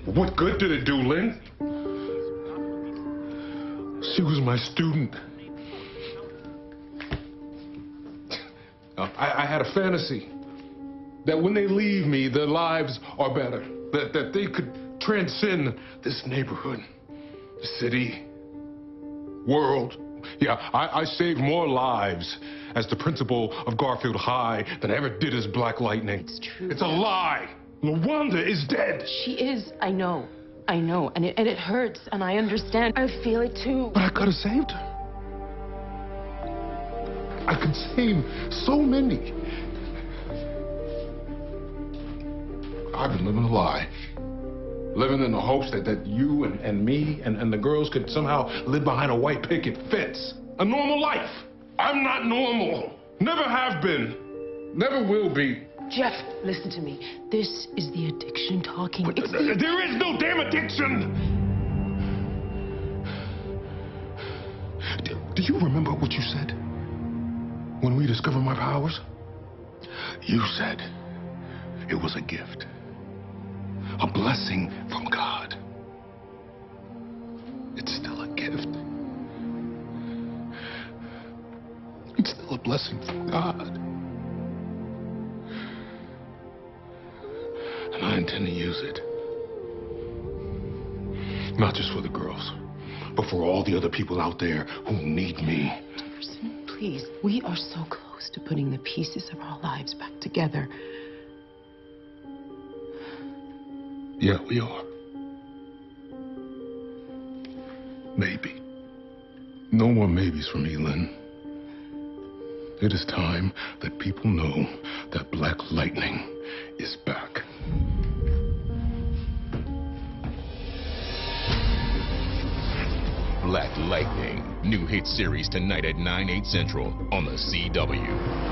What good did it do, Lynn? She was my student. I had a fantasy that when they leave me, their lives are better. That they could transcend this neighborhood, the city, world. Yeah, I saved more lives as the principal of Garfield High than I ever did as Black Lightning. It's true. It's a lie. Lawanda is dead. She is. I know. And it hurts, and I understand. I feel it too. But I could have saved her. I could save so many. I've been living a lie. Living in the hopes that you and me and the girls could somehow live behind a white picket fence. A normal life. I'm not normal. Never have been. Never will be. Jeff, listen to me. This is the addiction talking. There is no damn addiction! Do you remember what you said when we discovered my powers? You said it was a gift. A blessing from God. It's still a gift. It's still a blessing from God. And I intend to use it. Not just for the girls, but for all the other people out there who need me. Jefferson, please. We are so close to putting the pieces of our lives back together. Yeah, we are. Maybe. No more maybes for me, Lynn. It is time that people know that Black Lightning is back. Black Lightning, new hit series tonight at 9/8 Central on the CW.